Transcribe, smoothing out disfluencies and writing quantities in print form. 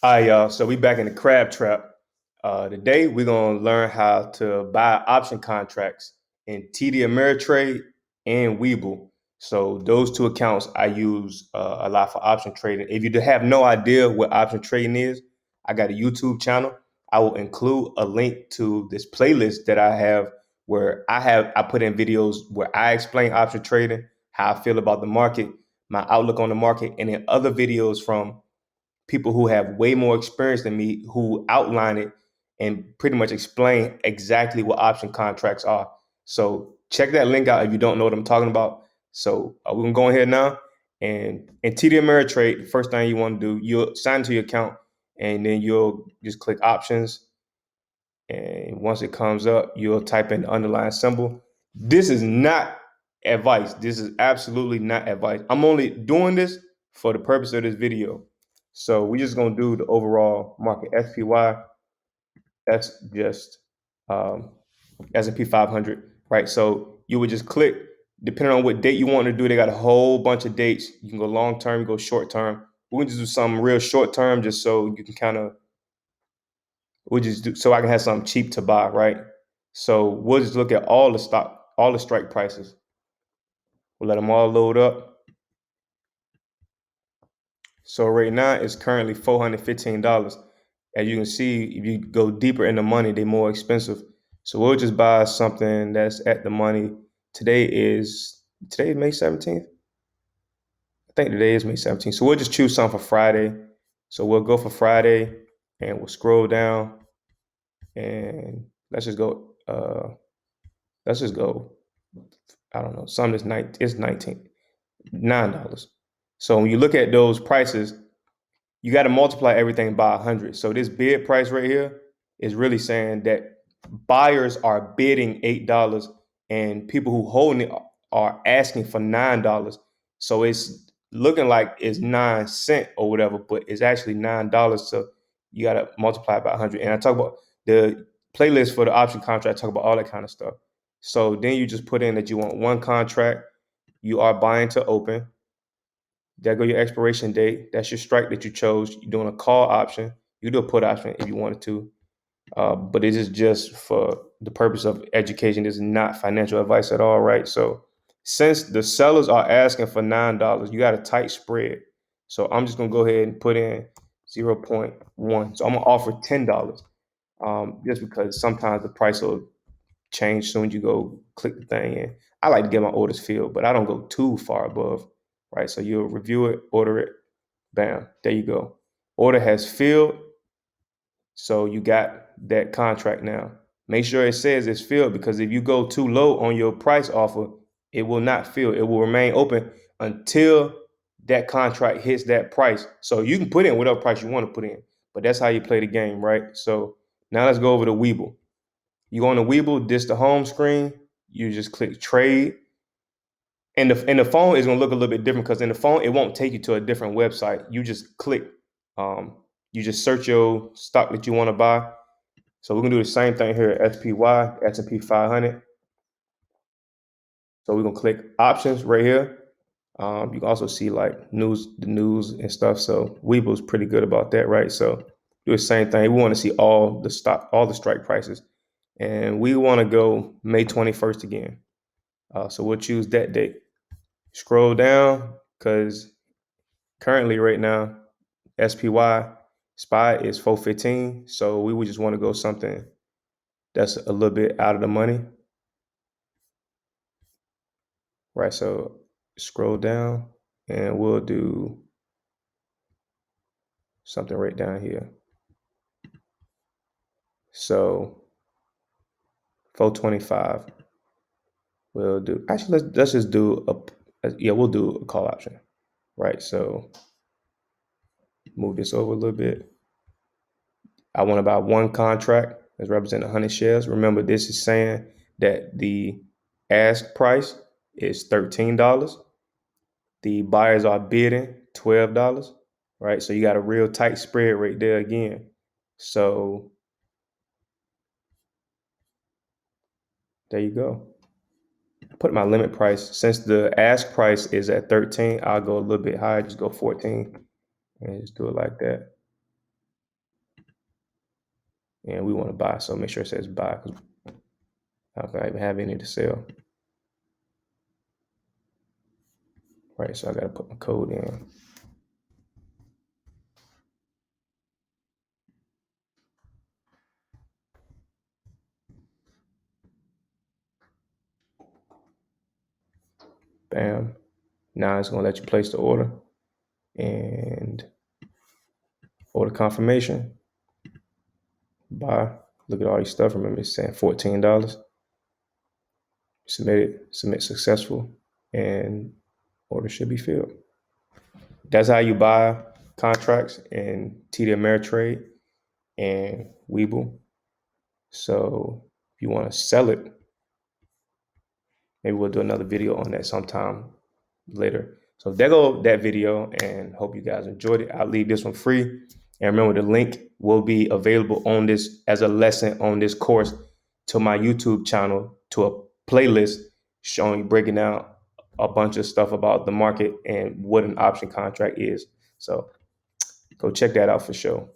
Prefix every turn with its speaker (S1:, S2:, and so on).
S1: All right, y'all. So we back in the crab trap. Today we're gonna learn how to buy option contracts in TD Ameritrade and Webull. So those two accounts I use a lot for option trading. If you have no idea what option trading is, I got a YouTube channel. I will include a link to this playlist that I have where I put in videos where I explain option trading, how I feel about the market, my outlook on the market, and then other videos from people who have way more experience than me who outline it and pretty much explain exactly what option contracts are. So check that link out if you don't know what I'm talking about. So we're gonna go ahead now, and in TD Ameritrade, the first thing you want to do, you'll sign into your account, and then you'll just click options. And once it comes up, you'll type in the underlying symbol. This is not advice. This is absolutely not advice. I'm only doing this for the purpose of this video. So we're just gonna do the overall market SPY. That's just um, S&P 500, right? So you would just click, depending on what date you want to do. They got a whole bunch of dates. You can go long term, go short term. We're gonna just do some real short term, just so you can kind of we'll just do so I can have something cheap to buy, right? So we'll just look at all the stock, all the strike prices. We'll let them all load up. So right now it's currently $415. As you can see, if you go deeper in the money, they're more expensive. So we'll just buy something that's at the money. Today is May 17th. I think today is May 17th. So we'll just choose something for Friday. So we'll go for Friday and we'll scroll down and let's just go I don't know, some is it's 19, $9. So when you look at those prices, you got to multiply everything by 100. So this bid price right here is really saying that buyers are bidding $8 and people who holding it are asking for $9. So it's looking like it's 9 cents or whatever, but it's actually $9. So you got to multiply it by 100. And I talk about the playlist for the option contract, talk about all that kind of stuff. So then you just put in that you want one contract, you are buying to open. There go your expiration date. That's your strike that you chose. You're doing a call option. You do a put option if you wanted to. But it is just for the purpose of education. This is not financial advice at all, right? So since the sellers are asking for $9, you got a tight spread. So I'm just gonna go ahead and put in 0.1. So I'm gonna offer $10. Just because sometimes the price will change soon as you go click the thing in. I like to get my orders filled, but I don't go too far above, right? So you'll review it, order it, bam, there you go. Order has filled, so you got that contract now. Make sure it says it's filled because if you go too low on your price offer, it will not fill. It will remain open until that contract hits that price. So you can put in whatever price you want to put in, but that's how you play the game, right? So now let's go over to Webull. You go on the Webull, this the home screen. You just click trade. And the phone is gonna look a little bit different because in the phone it won't take you to a different website. You just click, um, you just search your stock that you want to buy. So we're gonna do the same thing here at SPY, S&P 500. So we're gonna click options right here. You can also see like the news and stuff. So Webull's pretty good about that, right? So do the same thing. We want to see all the stock, all the strike prices, and we want to go May 21st again. So we'll choose that date. Scroll down because currently right now SPY SPY is 415. So we would just want to go something that's a little bit out of the money, right? So scroll down and we'll do something right down here. So 425. We'll do actually let's just do yeah, we'll do a call option, right? So move this over a little bit. I want to buy one contract that's representing 100 shares. Remember, this is saying that the ask price is $13. The buyers are bidding $12, right? So you got a real tight spread right there again. So there you go. Put my limit price. Since the ask price is at 13, I'll go a little bit higher, just go 14 and just do it like that. and we want to buy. So make sure it says buy, because I don't think I even have any to sell. Right, so I got to put my code in. Bam. Now it's going to let you place the order and order confirmation. Buy. Look at all your stuff. Remember, it's saying $14. Submit it. Submit successful, and order should be filled. That's how you buy contracts in TD Ameritrade and Webull. So if you want to sell it, maybe we'll do another video on that sometime later. So there go that video, and hope you guys enjoyed it. I'll leave this one free. And remember, the link will be available on this as a lesson on this course to my YouTube channel, to a playlist showing you, breaking down a bunch of stuff about the market and what an option contract is. So go check that out for sure.